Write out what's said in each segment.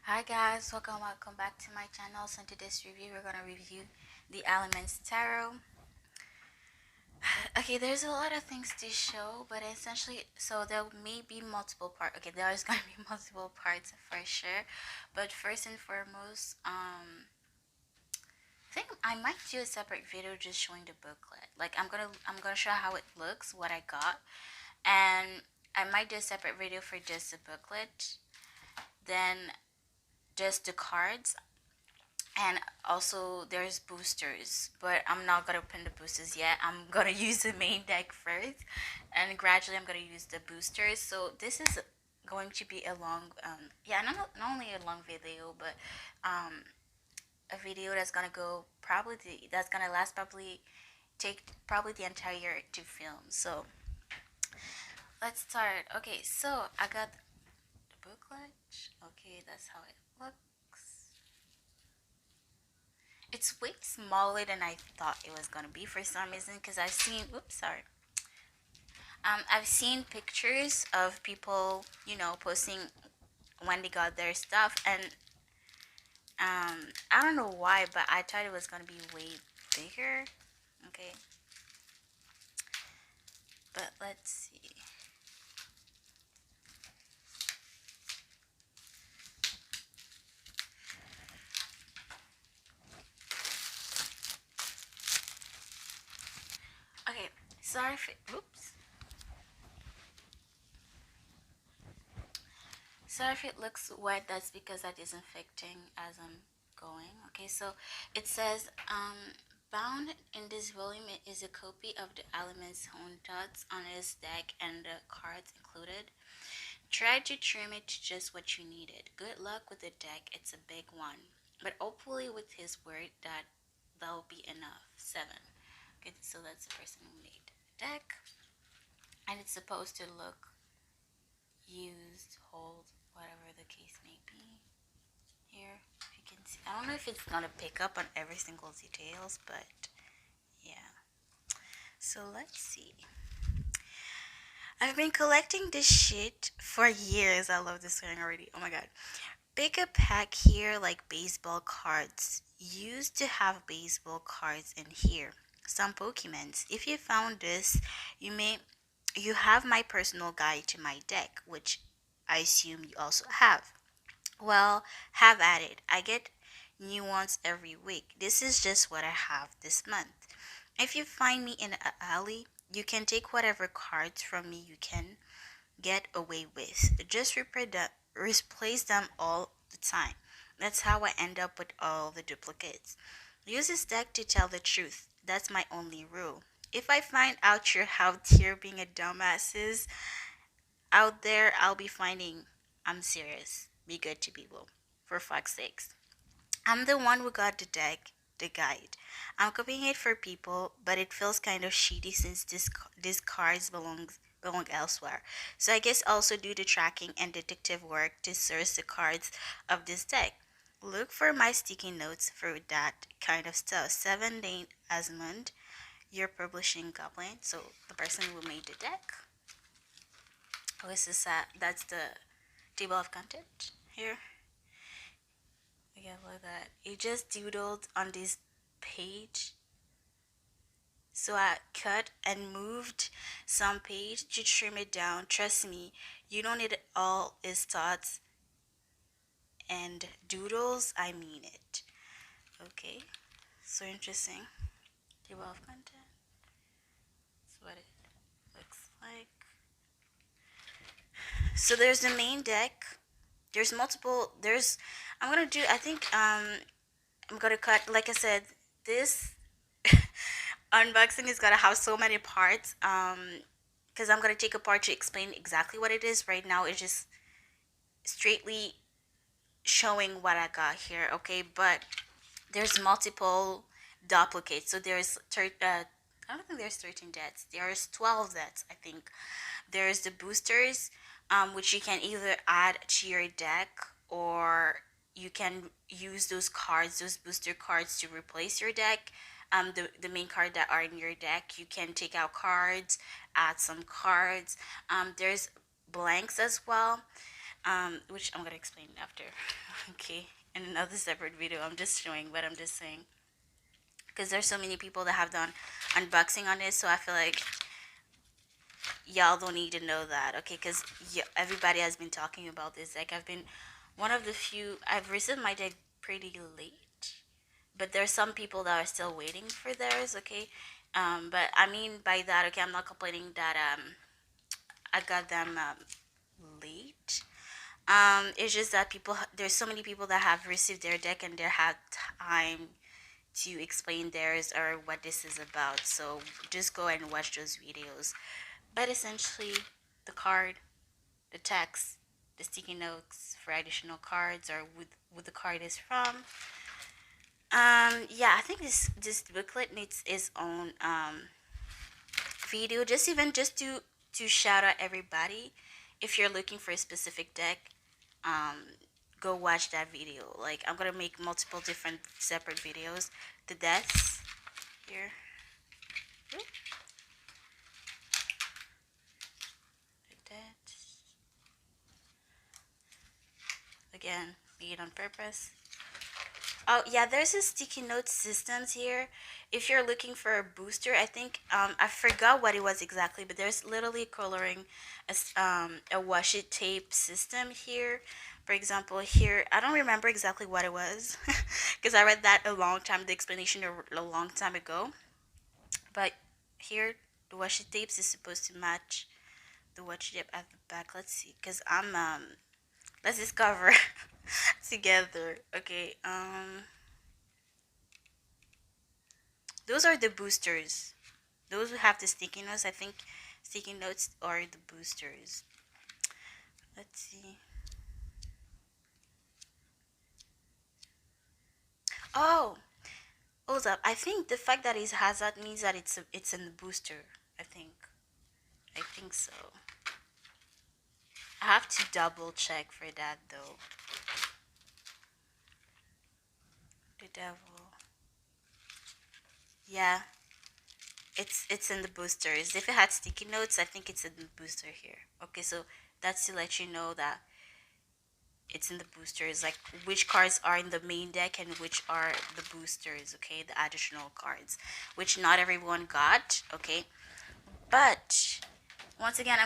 Hi guys, welcome back to my channel. So in today's review, we're gonna review the Alleyman's Tarot. Okay, there's a lot of things to show, but essentially, so there may be multiple parts. Okay, there's gonna be multiple parts for sure. But first and foremost, I think I might do a separate video just showing the booklet. Like I'm gonna show how it looks, what I got, and I might do a separate video for just the booklet. Then just the cards. And also there's boosters, but I'm not gonna open the boosters yet. I'm gonna use the main deck first, and gradually I'm gonna use the boosters. So this is going to be a long yeah, not only a long video, but um a video that's gonna go probably that's gonna last probably take probably the entire year to film. So let's start. Okay, so I got the booklet. Okay, that's how it looks. It's way smaller than I thought it was gonna be for some reason, because I've seen, oops, sorry. I've seen pictures of people, posting when they got their stuff, and I don't know why, but I thought it was gonna be way bigger. Okay, but let's see. Okay, sorry if it, oops. So if it looks wet, that's because I'm disinfecting as I'm going. Okay, so it says, bound in this volume is a copy of the Alleyman's own thoughts on his deck and the cards included. Try to trim it to just what you needed. Good luck with the deck, it's a big one. But hopefully with his word that'll be enough. 7. Okay, so that's the person who made the deck. And it's supposed to look used, hold, whatever the case may be. Here, if you can see, I don't know if it's gonna pick up on every single details, but yeah. So let's see. I've been collecting this shit for years. I love this song already. Oh my god. Pick a pack here like baseball cards. Used to have baseball cards in here. Some Pokemons. If you found this, you have my personal guide to my deck, which I assume you also have. Well, have at it. I get new ones every week. This is just what I have this month. If you find me in an alley, you can take whatever cards from me you can get away with. Just replace them all the time. That's how I end up with all the duplicates. Use this deck to tell the truth. That's my only rule. If I find out you're out here being a dumbasses out there, I'll be finding I'm serious. Be good to people. For fuck's sakes. I'm the one who got the deck, the guide. I'm copying it for people, but it feels kind of shitty since this cards belong elsewhere. So I guess also do the tracking and detective work to source the cards of this deck. Look for my sticky notes for that kind of stuff. 7 Dane Asmund, you're publishing Goblin. So the person who made the deck. Oh, this is that's the table of content here. Yeah, look at that. It just doodled on this page. So I cut and moved some page to trim it down. Trust me, you don't need all his thoughts and doodles. I mean it. Okay, so interesting. Table of content. That's what it looks like. So there's the main deck. There's multiple. I'm gonna do. I think. I'm gonna cut. Like I said, this unboxing is gonna have so many parts. Because I'm gonna take a part to explain exactly what it is. Right now, it's just straightly showing what I got here. Okay, but there's multiple duplicates. So I don't think there's 13 deaths. There's 12 deaths. I think there's the boosters, which you can either add to your deck or you can use those cards, those booster cards, to replace your deck. The main card that are in your deck, you can take out cards, add some cards. There's blanks as well. which I'm gonna explain after. Okay, in another separate video. I'm just showing, but I'm just saying because there's so many people that have done unboxing on this, so I feel like y'all don't need to know that, okay? Because everybody has been talking about this. Like I've been one of the few. I've received my deck pretty late, but there's some people that are still waiting for theirs, okay? But I mean by that, okay, I'm not complaining that I got them late. It's just that there's so many people that have received their deck and they had time to explain theirs or what this is about. So just go and watch those videos. But essentially, the card, the text, the sticky notes for additional cards or who the card is from. Yeah, I think this booklet needs its own video. Just to shout out everybody. If you're looking for a specific deck, go watch that video. Like I'm gonna make multiple different separate videos. The deaths here. The deaths. Again, made on purpose. Oh yeah, there's a sticky note systems here. If you're looking for a booster, I think I forgot what it was exactly, but there's literally coloring a washi tape system here. For example, here I don't remember exactly what it was because I read that a long time, the explanation a long time ago. But here the washi tapes is supposed to match the washi tape at the back. Let's see, because let's discover together. Okay, those are the boosters. Those who have the sticky notes, I think sticky notes are the boosters. Let's see. Oh, hold up. I think the fact that it has that means that it's in the booster. I think. I think so. I have to double check for that though. The devil. Yeah, it's in the boosters. If it had sticky notes, I think it's in the booster here. Okay, so that's to let you know that it's in the boosters, like which cards are in the main deck and which are the boosters, okay, the additional cards, which not everyone got, okay. But once again,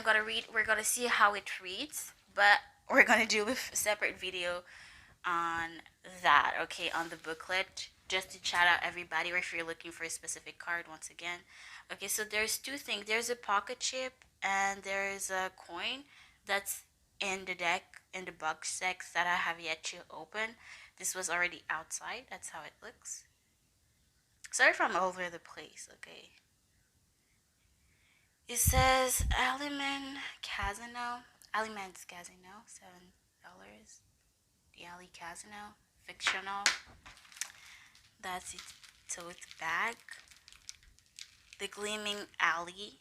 we're gonna see how it reads, but we're gonna do a separate video on that, okay, on the booklet, just to chat out everybody, or if you're looking for a specific card. Once again, okay, so there's two things. There's a pocket chip and there's a coin that's in the deck, in the box sets that I have yet to open. This was already outside. That's how it looks. Sorry if I'm all over the place, okay. It says Alleyman's Casino, $7. The Alley Casino, fictional. That's its tote bag. The Gleaming Alley,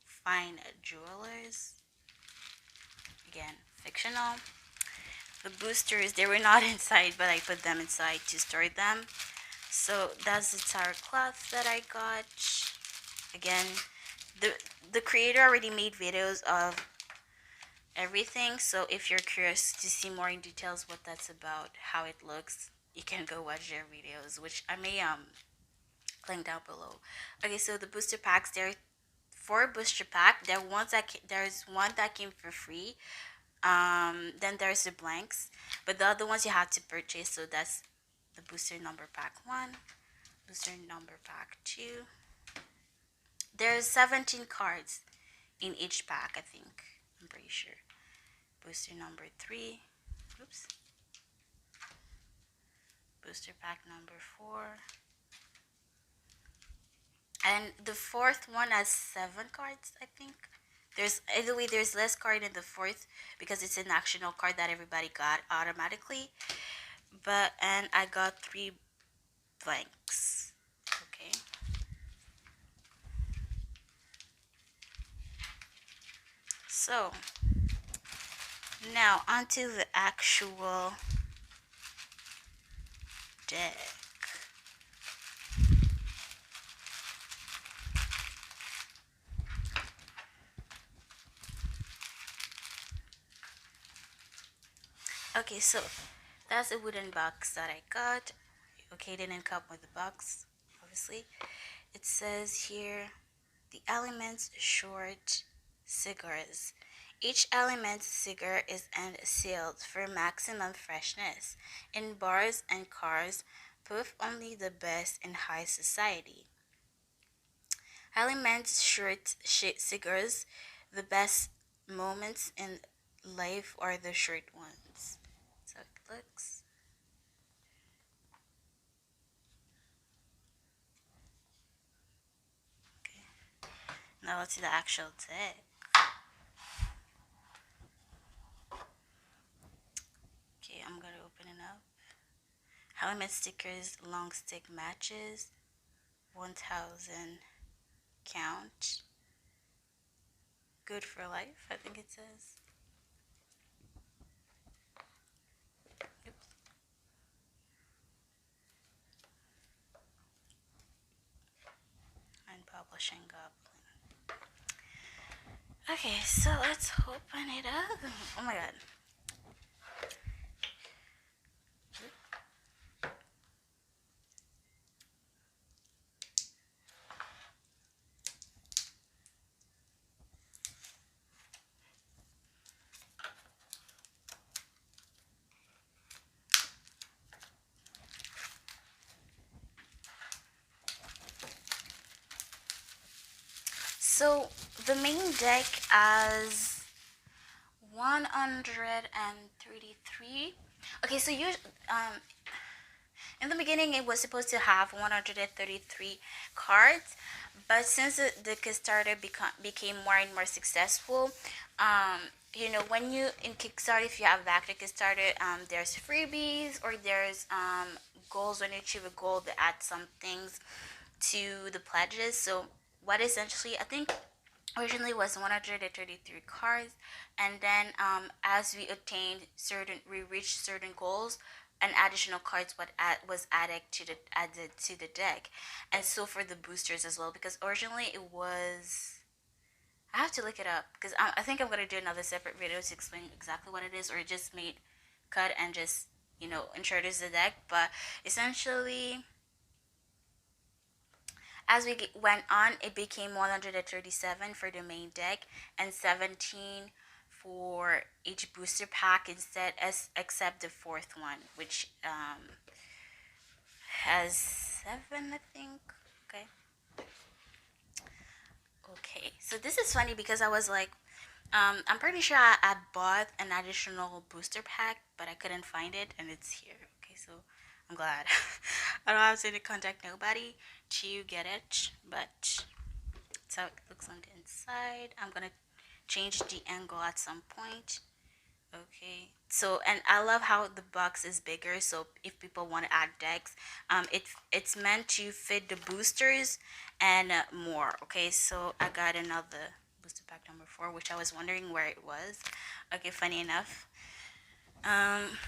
fine jewelers. Again, fictional. The boosters, they were not inside, but I put them inside to store them. So that's the tarot cloth that I got. Again, the creator already made videos of everything, so if you're curious to see more in details what that's about, how it looks, you can go watch their videos, which I may link down below. Okay, so the booster packs, there are 4 booster pack. There's one that came for free. Then there's the blanks, but the other ones you have to purchase. So that's the booster number pack 1, booster number pack 2. There's 17 cards in each pack, I think. I'm pretty sure. Booster number 3. Oops. Booster pack number 4. And the 4th one has 7 cards, I think. There's less card in the 4th because it's an actional card that everybody got automatically. And I got 3 blanks. Okay. So now onto the actual deck. Okay, so that's a wooden box that I got. Okay, didn't come with the box, obviously. It says here the Elements short cigars. Each Element cigar is end sealed for maximum freshness. In bars and cars, proof only the best in high society. Elements short cigars, the best moments in life are the short ones. So it looks. Now let's see the actual tag. Okay, I'm gonna open it up. Element stickers, long stick matches, 1000 count. Good for life, I think it says. Oops. And publishing Goblin. Okay, so let's open it up. Oh my god. So the main deck has 133. Okay, so you um in the beginning it was supposed to have 133 cards, but since the Kickstarter became more and more successful, when you in Kickstarter, if you have back to Kickstarter, there's freebies or there's goals. When you achieve a goal, they add some things to the pledges. So what essentially I think originally was 133 cards, and then as we reached certain goals, an additional cards was added to the deck. And so for the boosters as well, because originally it was, I have to look it up because I think I'm going to do another separate video to explain exactly what it is, or just made cut and just introduce the deck. But essentially, as we went on, it became 137 for the main deck and 17 for each booster pack instead, as except the fourth one, which has 7, I think. Okay. Okay. So this is funny because I was like, I'm pretty sure I bought an additional booster pack, but I couldn't find it, and it's here. Okay, so I'm glad. I don't have to contact nobody to get it, but that's how it looks on the inside. I'm gonna change the angle at some point. Okay, so and I love how the box is bigger. So if people want to add decks, it's meant to fit the boosters and more. Okay, so I got another booster pack number 4, which I was wondering where it was. Okay, funny enough. Um,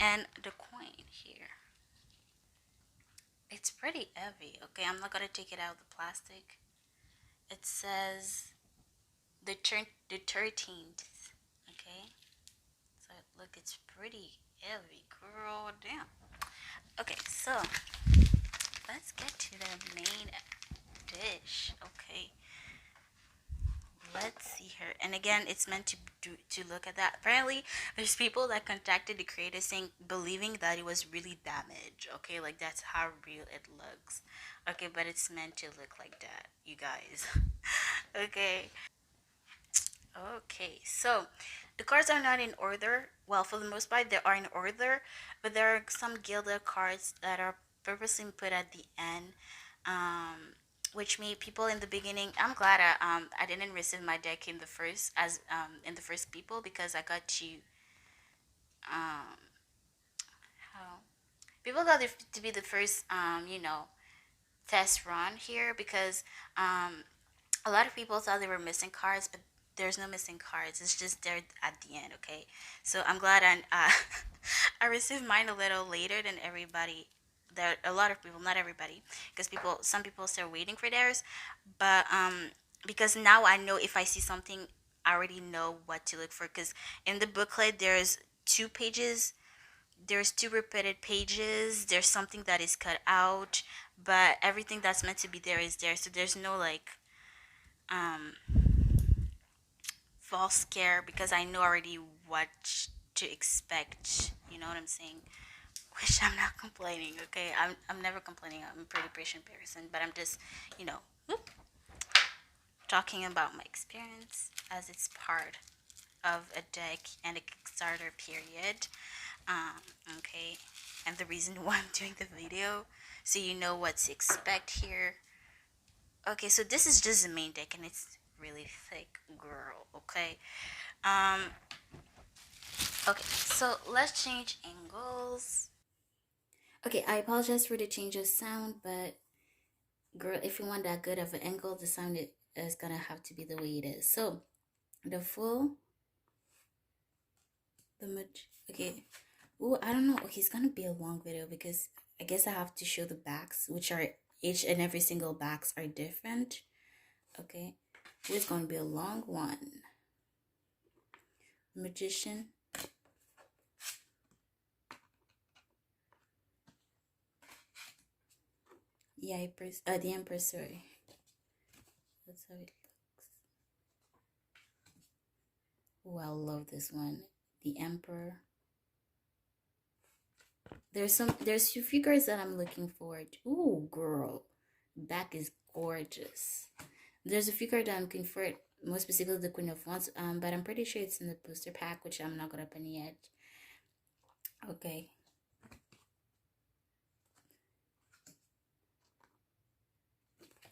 and the coin here, it's pretty heavy. Okay, I'm not gonna take it out of the plastic. It says the 13th. Okay, so look, it's pretty heavy, girl. Damn. Okay, so let's get to the main dish. Okay, let's see here. And again, it's meant to look at that. Apparently, there's people that contacted the creator saying, believing that it was really damaged. Okay, like that's how real it looks. Okay, but it's meant to look like that, you guys. Okay. Okay, so the cards are not in order. Well, for the most part, they are in order, but there are some gilded cards that are purposely put at the end, which made people in the beginning. I'm glad I didn't receive my deck in the first in the first people, because I got to um how people got to be the first test run here, because um a lot of people thought they were missing cards, but there's no missing cards. It's just there at the end. Okay, so I'm glad I received mine a little later than everybody. There a lot of people, not everybody, because some people still waiting for theirs, but because now I know if I see something, I already know what to look for. Because in the booklet, there's two pages. There's two repeated pages. There's something that is cut out, but everything that's meant to be there is there. So there's no like um false scare because I know already what to expect. You know what I'm saying? Which I'm not complaining. Okay, I'm never complaining. I'm a pretty patient person, but I'm just you know whoop, talking about my experience as it's part of a deck and a Kickstarter period. Um, okay, and the reason why I'm doing the video, so you know what to expect here. Okay, so this is just the main deck and it's really thick, girl. Okay, um, okay, so let's change angles. Okay, I apologize for the change of sound, but girl, if you want that good of an angle, the sound is gonna have to be the way it is. So the full, the much, okay. Oh, I don't know. Okay, it's gonna be a long video because I guess I have to show the backs, which are each and every single backs are different. Okay, it's gonna be a long one. Magician. Yeah, the Empress, sorry. That's how it looks. Oh, I love this one. The Emperor. There's few figures that I'm looking forward to. Ooh, girl. Back is gorgeous. There's a figure that I'm looking for, more specifically the Queen of Wands, but I'm pretty sure it's in the booster pack, which I'm not gonna open yet. Okay.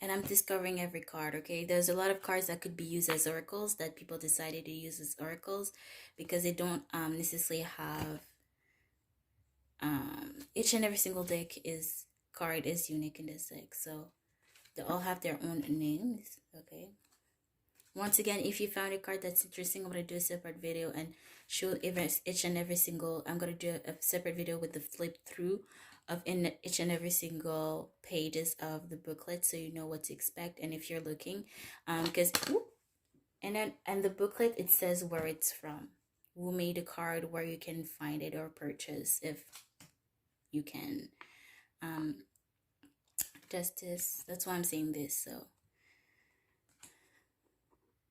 And I'm discovering every card, okay? There's a lot of cards that could be used as oracles that people decided to use as oracles because they don't necessarily have each and every single deck is card is unique in this deck. So they all have their own names, okay? Once again, if you found a card that's interesting, I'm going to do a separate video and show each and every single, I'm going to do a separate video with the flip through of in each and every single pages of the booklet so you know what to expect. And if you're looking, because, and the booklet, it says where it's from, who made a card, where you can find it or purchase if you can. Justice, that's why I'm saying this, so.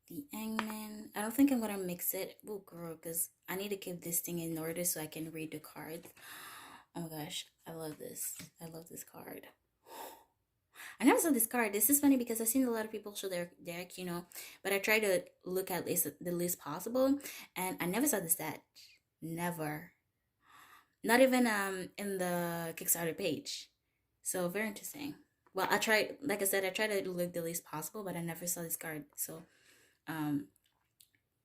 The Hangman. I don't think I'm gonna mix it. Oh, girl, because I need to keep this thing in order so I can read the cards. Oh my gosh, I love this. I love this card. I never saw this card. This is funny because I've seen a lot of people show their deck, you know, but I try to look at least the least possible, and I never saw this set. Never. Not even in the Kickstarter page. So very interesting. Well, I tried, like I said, I tried to look the least possible, but I never saw this card. So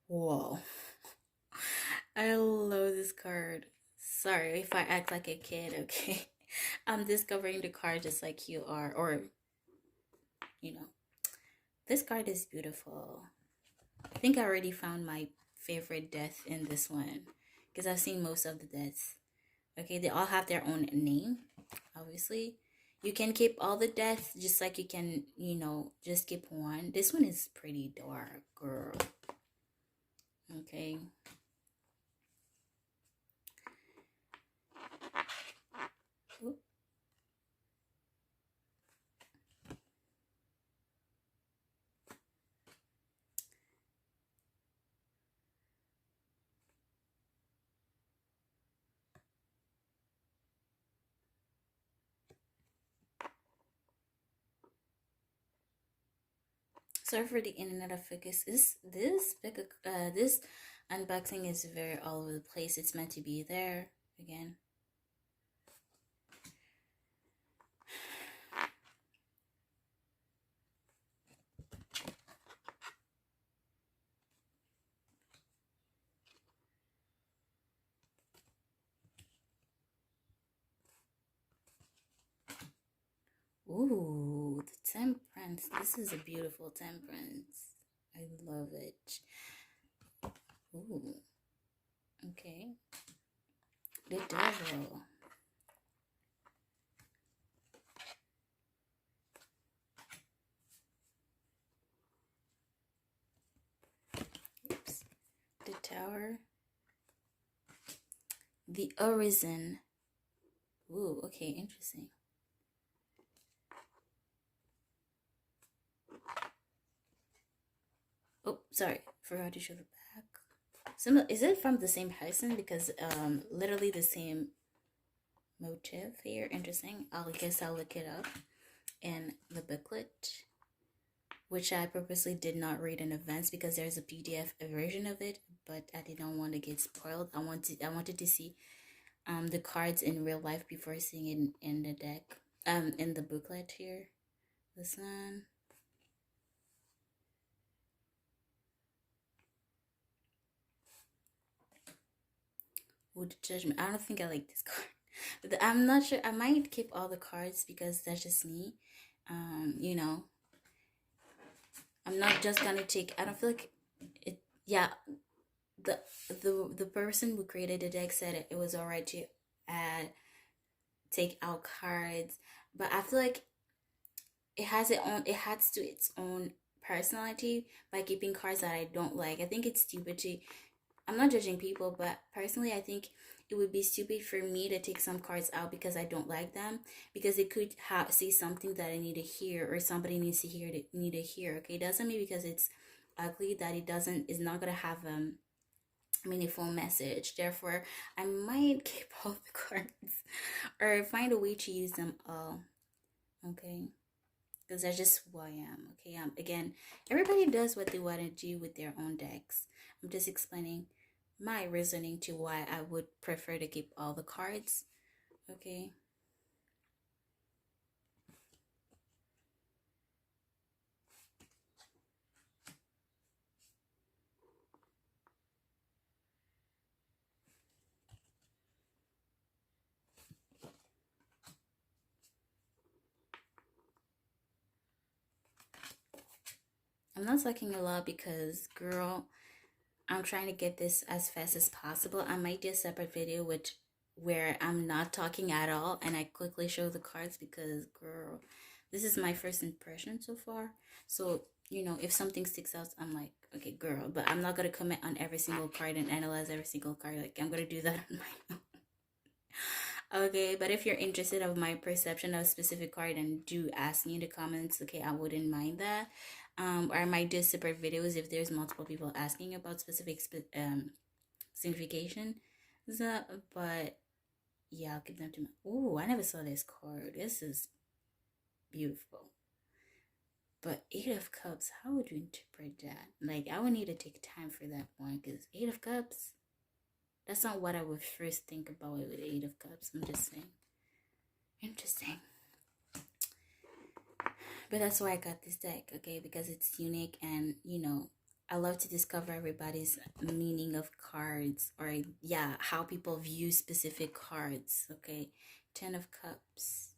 whoa. I love this card. Sorry if I act like a kid, okay? I'm discovering the card just like you are, or, you know. This card is beautiful. I think I already found my favorite death in this one because I've seen most of the deaths. Okay, they all have their own name, obviously. You can keep all the deaths just like you can, you know, just keep one. This one is pretty dark, girl. Okay. Oop. Sorry for the in and out of focus. This unboxing is very all over the place. It's meant to be there again. Ooh, the Temperance. This is a beautiful Temperance. I love it. Ooh. Okay. The Devil. Oops. The Tower. The Horizon. Ooh, okay, interesting. Oh, sorry, forgot to show the back. Similar, is it from the same person? Because literally the same motif here. Interesting. I guess I'll look it up in the booklet, which I purposely did not read in advance because there's a PDF version of it, but I did not want to get spoiled. I wanted to see the cards in real life before seeing it in the deck. In the booklet here. This one. Wood Judgment. I don't think I like this card. I'm not sure. I might keep all the cards because that's just me. You know, I'm not just gonna take. I don't feel like it. Yeah, the person who created the deck said it was alright to add take out cards, but I feel like it has to its own personality by keeping cards that I don't like. I think it's stupid to. I'm not judging people, but personally, I think it would be stupid for me to take some cards out because I don't like them, because it could say something that I need to hear or somebody needs to hear need to hear. Okay, it doesn't mean because it's ugly that it doesn't is not gonna have meaningful message. Therefore, I might keep all the cards or find a way to use them all. Okay, because that's just who I am. Okay, again, everybody does what they want to do with their own decks. I'm just explaining my reasoning to why I would prefer to keep all the cards. Okay. I'm not talking a lot because, girl, I'm trying to get this as fast as possible. I might do a separate video where I'm not talking at all and I quickly show the cards because, girl, this is my first impression so far. So, you know, if something sticks out, I'm like, okay, girl, but I'm not going to comment on every single card and analyze every single card. Like, I'm going to do that on my own. Okay, but if you're interested of my perception of a specific card and do ask me in the comments, okay, I wouldn't mind that. Or I might do separate videos if there's multiple people asking about specific signification. So, but yeah, I'll keep them to my. Oh, I never saw this card. This is beautiful. But Eight of Cups, how would you interpret that? Like, I would need to take time for that one because Eight of Cups. That's not what I would first think about with Eight of Cups. I'm just saying. Interesting. But that's why I got this deck, okay? Because it's unique and, you know, I love to discover everybody's meaning of cards or, yeah, how people view specific cards, okay? 10 of Cups.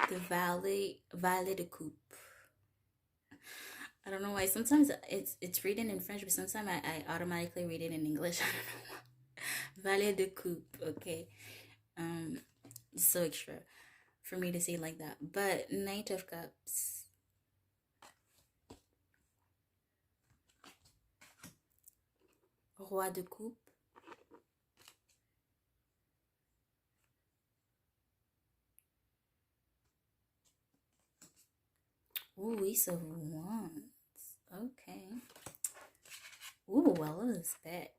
The Valet de Coupe. I don't know why. Sometimes it's written in French, but sometimes I automatically read it in English. I don't know why. Valet de Coupe, okay? It's so extra for me to say it like that. But Knight of Cups. Roi de Coupe. Ooh, Ace of Wands. Okay. Ooh, well, it was back.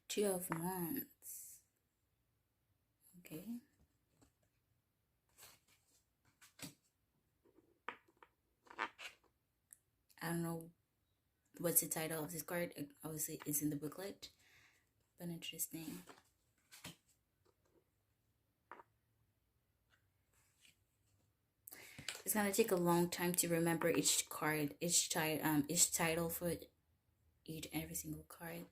Two of Wands. Okay. I don't know what's the title of this card. Obviously, it's in the booklet, but interesting. It's gonna take a long time to remember each card, each title for each and every single card.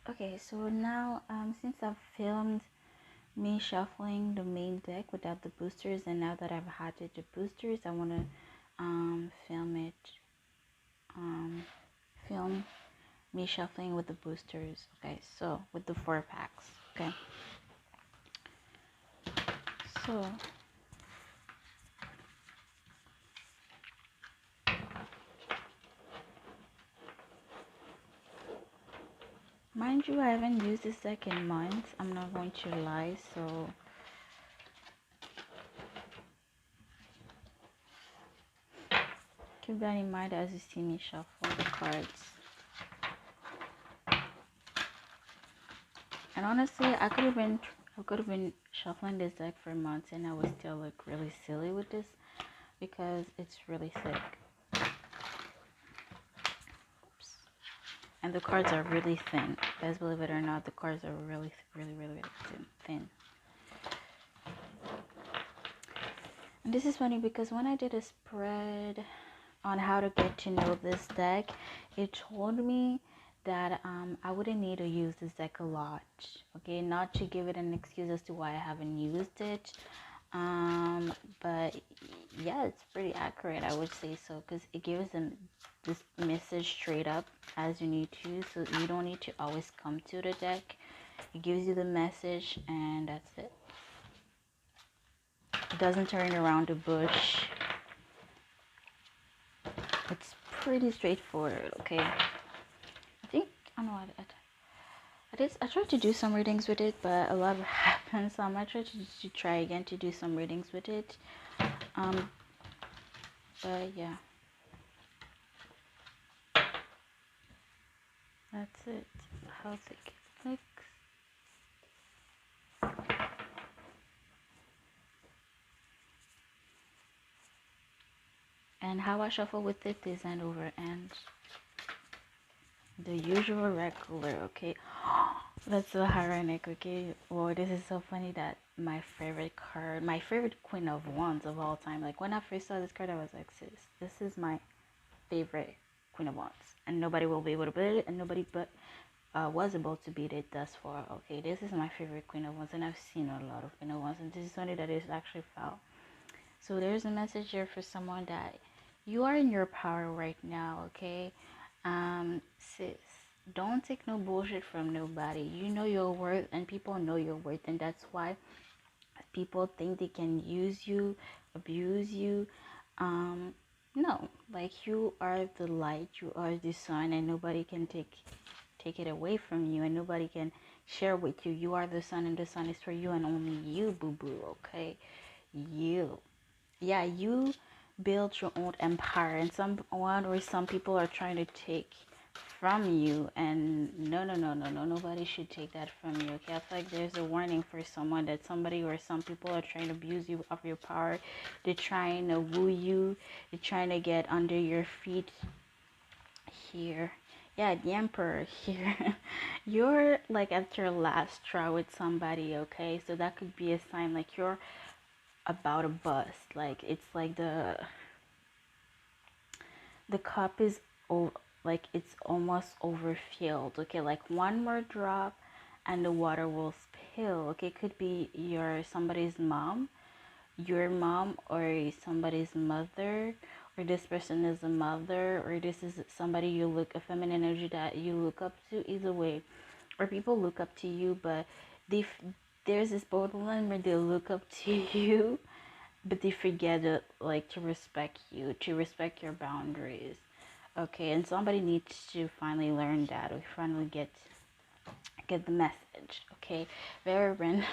Okay, so now since I've filmed me shuffling the main deck without the boosters, and now that I've added the boosters, I want to film it, film me shuffling with the boosters. Okay, so with the 4 packs. Okay, so mind you, I haven't used this deck in months, I'm not going to lie, so keep that in mind as you see me shuffle the cards. And honestly, I could have been shuffling this deck for months and I would still look really silly with this because it's really thick. Oops. And the cards are really thin. Guys, believe it or not, the cards are really thin. And this is funny because when I did a spread on how to get to know this deck, it told me that I wouldn't need to use this deck a lot. Okay, not to give it an excuse as to why I haven't used it. But yeah, it's pretty accurate, I would say so, because it gives them this message straight up as you need to, so you don't need to always come to the deck. It gives you the message and that's it. It doesn't turn around the bush. It's pretty straightforward. Okay, I think I know I tried to do some readings with it, but a lot happened, so I might try to try again to do some readings with it. But yeah, that's it. How thick it looks. And how I shuffle with it is end over end. The usual regular, okay? That's so ironic, okay? Well, this is so funny that my favorite card, my favorite Queen of Wands of all time, like when I first saw this card, I was like, sis, this is my favorite Queen of Wands. And nobody will be able to beat it, and nobody but was able to beat it thus far. Okay, this is my favorite Queen of Wands, and I've seen a lot of Queen of Wands, and this is something that is actually foul. So there's a message here for someone that you are in your power right now, okay? Sis, don't take no bullshit from nobody. You know your worth and people know your worth, and that's why people think they can use you, abuse you. No, like you are the light, you are the sun, and nobody can take it away from you, and nobody can share with you. You are the sun, and the sun is for you and only you, boo boo, okay? You. Yeah, you build your own empire, and someone or some people are trying to take from you, and no, nobody should take that from you. Okay, I feel like there's a warning for someone that somebody or some people are trying to abuse you of your power. They're trying to woo you, they're trying to get under your feet here. Yeah, the emperor here. You're like at your last straw with somebody, okay? So that could be a sign like you're about a bust. Like it's like the cup is like it's almost overfilled. Okay, like one more drop and the water will spill. Okay, it could be somebody's mom, your mom, or somebody's mother, or this person is a mother, or this is somebody you look, a feminine energy that you look up to. Either way, or people look up to you, but there's this borderline where they look up to you but they forget to respect you, to respect your boundaries. Okay, and somebody needs to finally learn that, or finally get the message. Okay, very random.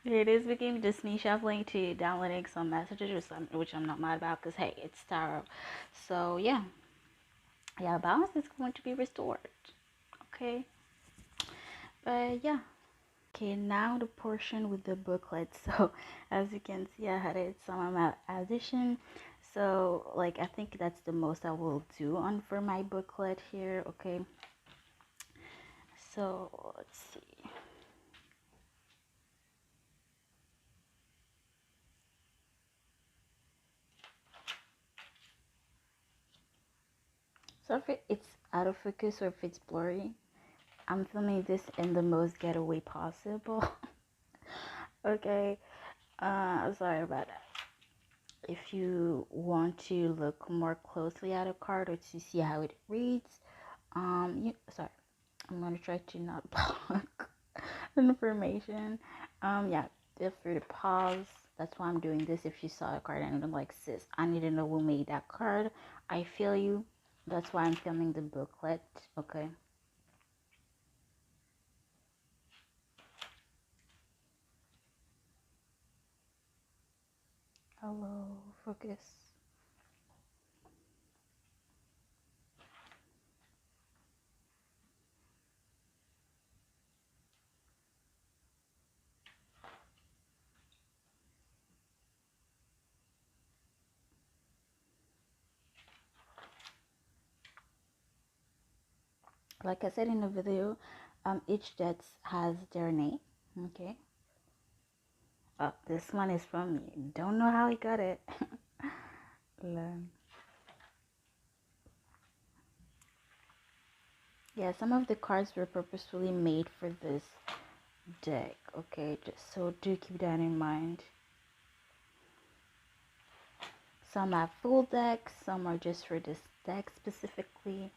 It is became just me shuffling to downloading some messages, which I'm not mad about because hey, it's tarot. So yeah, balance is going to be restored. Okay, but yeah. Okay, now the portion with the booklet. So as you can see, I had it some amount addition. So like I think that's the most I will do on for my booklet here. Okay, so let's see. So if it's out of focus or if it's blurry, I'm filming this in the most getaway possible. Okay, sorry about that. If you want to look more closely at a card or to see how it reads, sorry, I'm gonna try to not block information. Yeah, feel free to pause. That's why I'm doing this. If you saw a card and you're like, sis, I need to know who made that card, I feel you. That's why I'm filming the booklet. Okay. Hello, focus. Like I said in the video, each deck has their name. Okay. This one is from me. Don't know how he got it. Yeah, some of the cards were purposefully made for this deck. Okay, just so do keep that in mind. Some have full decks, some are just for this deck specifically.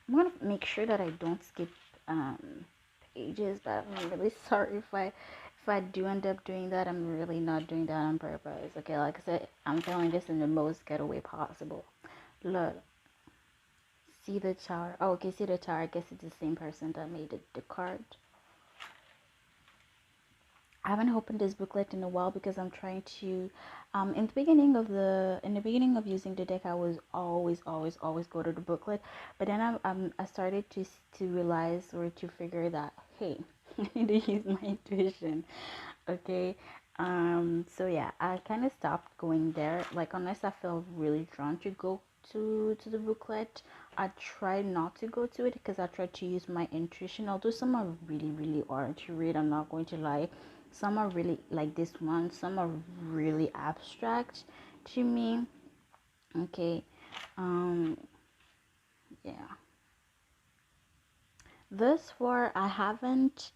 I'm gonna make sure that I don't skip pages, but I'm really sorry if I do end up doing that. I'm really not doing that on purpose. Okay, like I said, I'm filming this in the most getaway possible. Look, see the tower. Oh, okay, see the tower. I guess it's the same person that made the card. I haven't opened this booklet in a while because I'm trying to in the beginning of using the deck, I was always go to the booklet, but then I started to realize or to figure that, hey, I need to use my intuition. Okay, so yeah, I kind of stopped going there, like unless I feel really drawn to go to the booklet. I try not to go to it because I try to use my intuition, although some are really hard to read. I'm not going to lie. Some are really like this one, some are really abstract to me. Okay, um yeah, thus far I haven't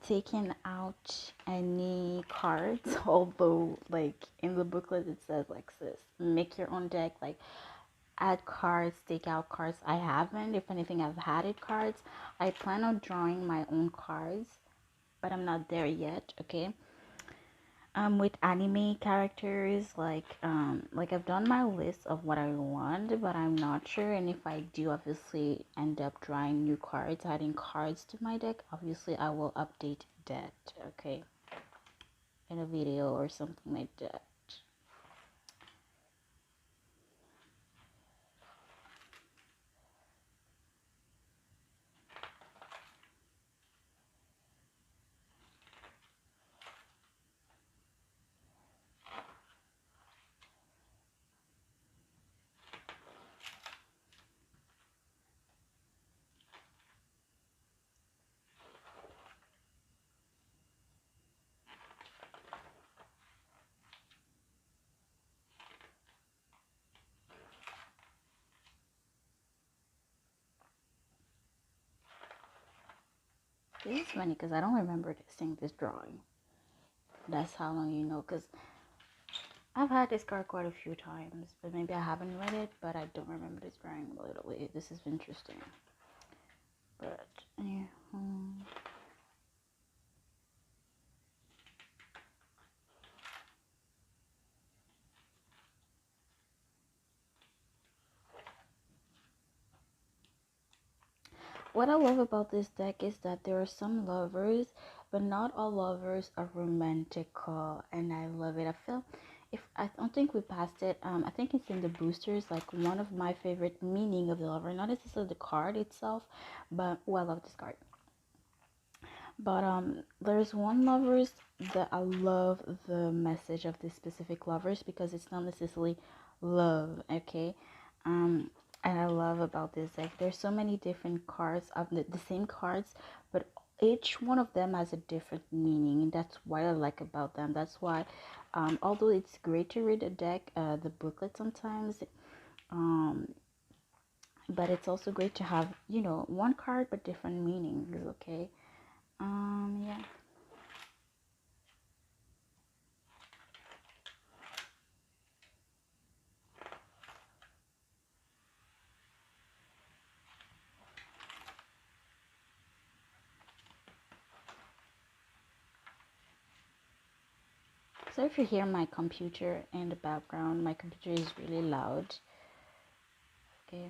taken out any cards although like in the booklet it says like this, make your own deck, like add cards, take out cards. I haven't. If anything, I've added cards. I plan on drawing my own cards, but I'm not there yet. Okay, with anime characters, like I've done my list of what I want, but I'm not sure. And if I do obviously end up drawing new cards, adding cards to my deck, obviously I will update that, okay, in a video or something like that. This is funny because I don't remember seeing this drawing. That's how long you know, because I've had this card quite a few times, but maybe I haven't read it, but I don't remember this drawing literally. This is interesting. But yeah. What I love about this deck is that there are some lovers, but not all lovers are romantical, and I love it. I feel, if I don't think we passed it, I think it's in the boosters, like one of my favorite meaning of the lover, not necessarily the card itself, but oh, I love this card. But there's one lovers that I love the message of this specific lovers because it's not necessarily love, okay? And I love about this deck, there's so many different cards of the same cards, but each one of them has a different meaning, and that's what I like about them. That's why Although it's great to read a deck, the booklet sometimes, um, but it's also great to have, you know, one card but different meanings. Okay. Yeah. So if you hear my computer in the background, my computer is really loud. Okay.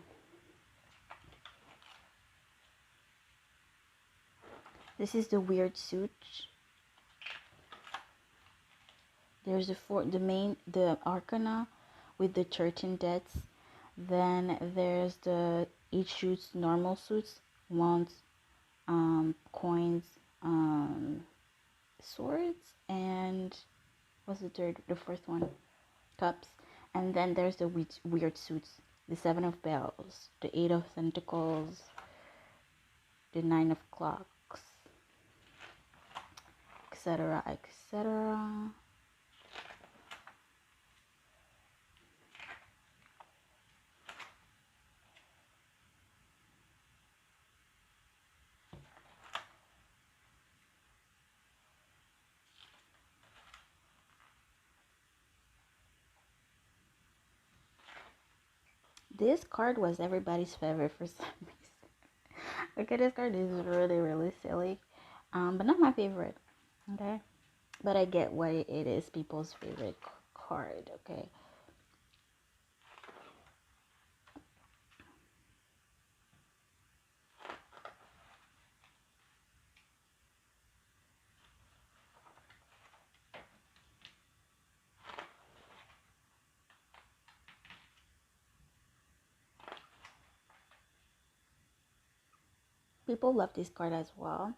This is the weird suit. There's the arcana with the 13 deaths. Then there's the each suits, normal suits, wands, coins, swords, and what's the fourth one? Cups. And then there's the weird suits, the 7 of bells, the 8 of pentacles, the 9 of clocks, etc., etc. This card was everybody's favorite for some reason. Okay, this card is really, really silly, but not my favorite. Okay, but I get why it is people's favorite card. Okay. People love this card as well.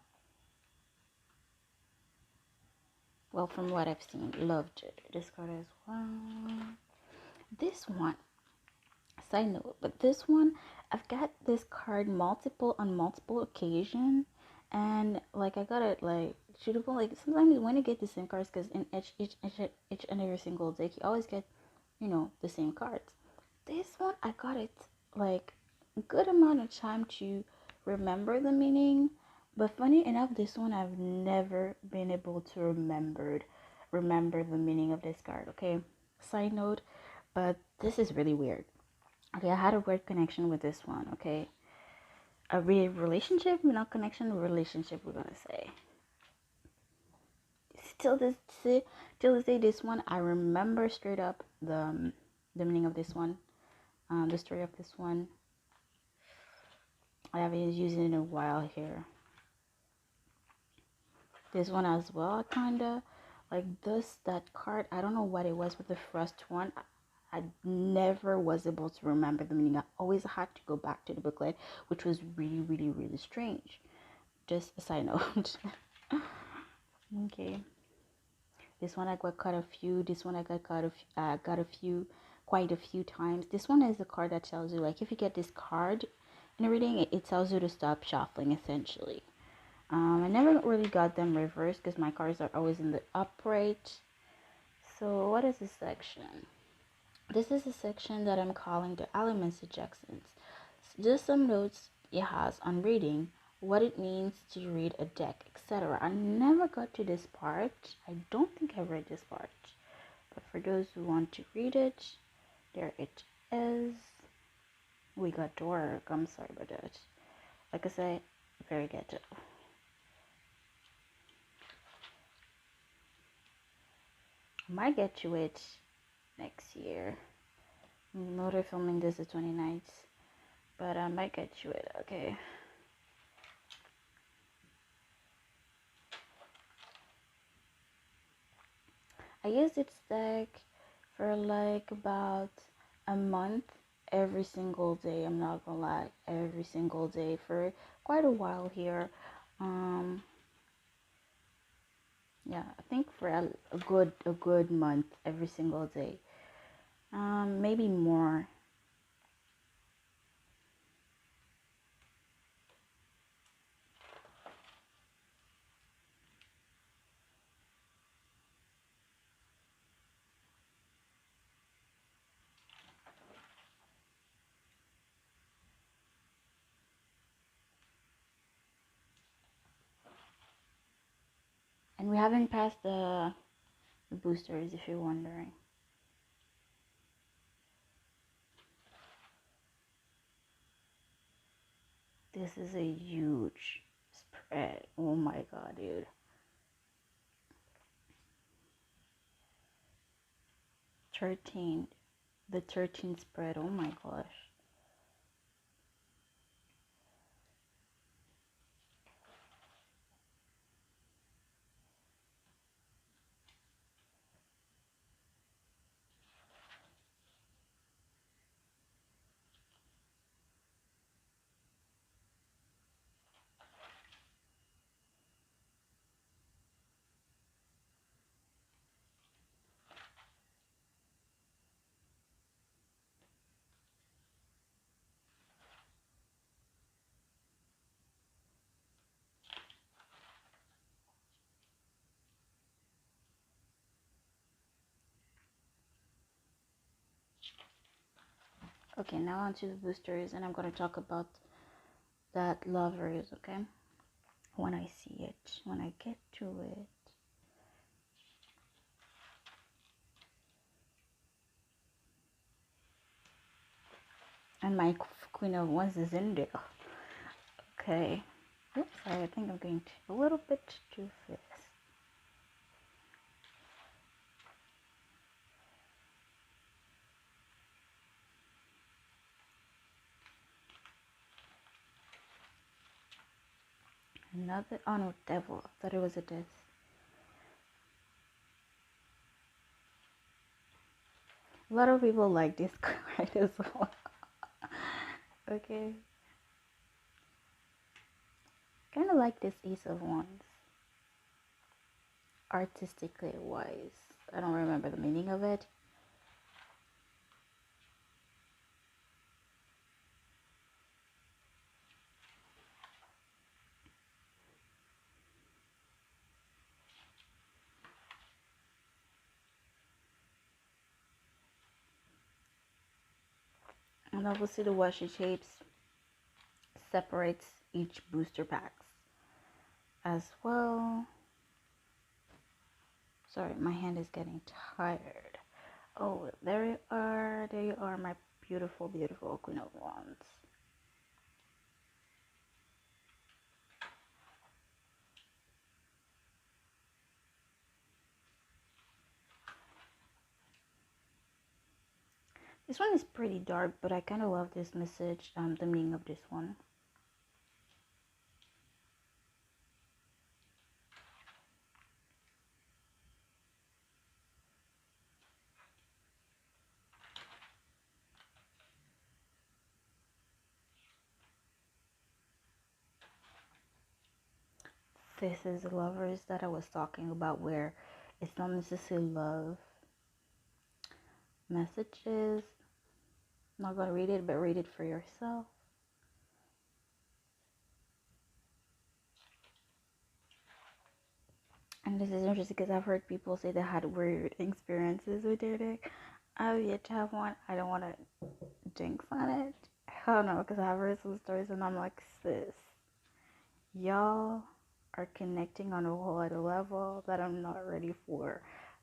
Well, from what I've seen, loved this card as well. This one, side note, but this one, I've got this card on multiple occasions, and like I got it like shootable. Like sometimes when you get the same cards, because in each and every single deck, you always get, you know, the same cards. This one, I got it like a good amount of time to remember the meaning, but funny enough, this one I've never been able to remember the meaning of this card. Okay, side note, but this is really weird. Okay, I had a weird connection with this one. Okay, a real relationship, not connection, relationship. We're gonna say. Till this day, this one I remember straight up the meaning of this one, the story of this one. I haven't used it in a while here. This one as well, kinda like that card. I don't know what it was with the first one. I never was able to remember the meaning. I always had to go back to the booklet, which was really, really, really strange. Just a side note. Okay. This one I got caught a few. This one I got a few, quite a few times. This one is the card that tells you, like, if you get this card in a reading, it tells you to stop shuffling, essentially. I never really got them reversed because my cards are always in the upright. So what is this section? This is a section that I'm calling the Alleyman suggestions. Just some notes it has on reading, what it means to read a deck, etc. I never got to this part. I don't think I read this part. But for those who want to read it, there it is. We got dark. I'm sorry about that. Like I said, very ghetto. I might get to it next year. Motor filming this the 29th, but I might get to it. Okay. I used this deck for like about a month every single day. I'm not gonna lie, every single day for quite a while here. Yeah, I think for a good month every single day. Maybe more. And we haven't passed the boosters, if you're wondering. This is a huge spread. Oh my god, dude. 13. The 13 spread. Oh my gosh. Okay, now onto the boosters, and I'm going to talk about that lovers, okay? When I see it, when I get to it. And my Queen of Wands is in there. Okay. Oops, I think I'm going a little bit too fast. Another, oh no, devil. I thought it was a death. A lot of people like this card as well. Okay. Kind of like this Ace of Wands. Artistically wise. I don't remember the meaning of it. And obviously the washi shapes separates each booster packs as well. Sorry, my hand is getting tired. Oh, there you are. There you are, my beautiful, beautiful Queen of Wands. This one is pretty dark, but I kind of love this message, the meaning of this one. This is the lovers that I was talking about, where it's not necessarily love messages. I'm not going to read it, but read it for yourself. And this is interesting because I've heard people say they had weird experiences with their deck. I've yet to have one. I don't want to jinx on it. Hell no, because I've heard some stories and I'm like, sis, y'all are connecting on a whole other level that I'm not ready for.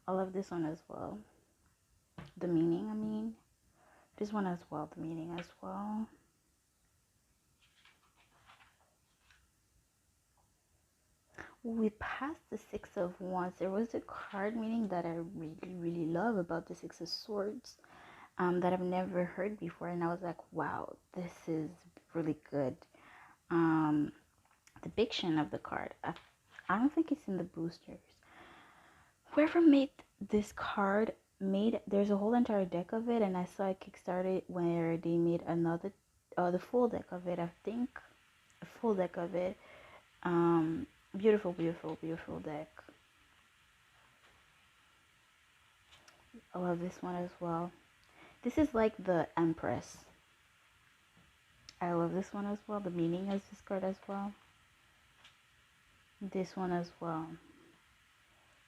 I love this one as well. The meaning, I mean. This one as well, the meaning as well. We passed the Six of Wands. There was a card meaning that I really, really love about the Six of Swords that I've never heard before. And I was like, wow, this is really good. Depiction of the card. I don't think it's in the boosters. Whoever made this card there's a whole entire deck of it, and I saw a Kickstarter where they made another, the full deck of it. I think a full deck of it. Beautiful, beautiful, beautiful deck. I love this one as well. This is like the Empress. I love this one as well. The meaning of this card as well. This one as well.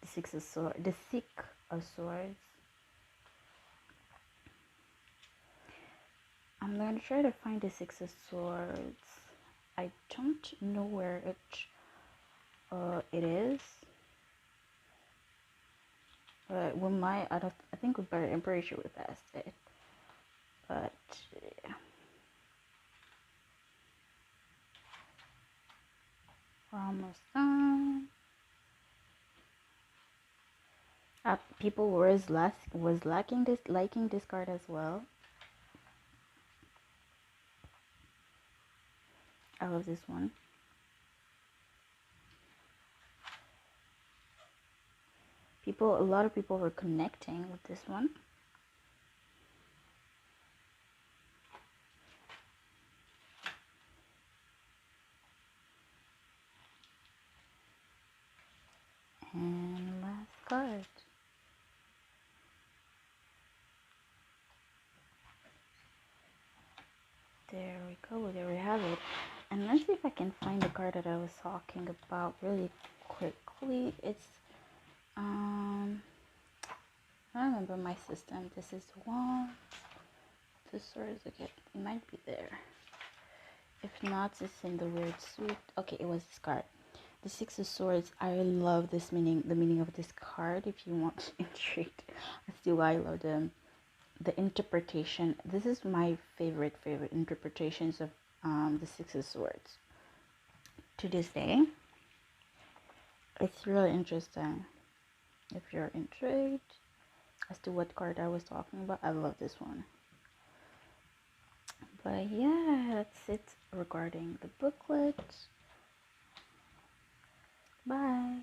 The Six of Swords. The Six of Swords. I'm going to try to find the Six of Swords. I don't know where it is. But we might, I think we better, I'm pretty sure we passed it. But, yeah. We're almost done. People was liking this card as well. I love this one. A lot of people were connecting with this one. And last card. There we go. There we have it. And let's see if I can find the card that I was talking about really quickly. It's I remember my system. This is one. The swords again. It might be there. If not, it's in the weird suit. Okay, it was this card. The Six of Swords. I love this meaning. The meaning of this card. If you want intrigued as to why I love them. The interpretation. This is my favorite interpretations of the Six of Swords. To this day, it's really interesting. If you're intrigued as to what card I was talking about, I love this one. But yeah, that's it regarding the booklet. Bye.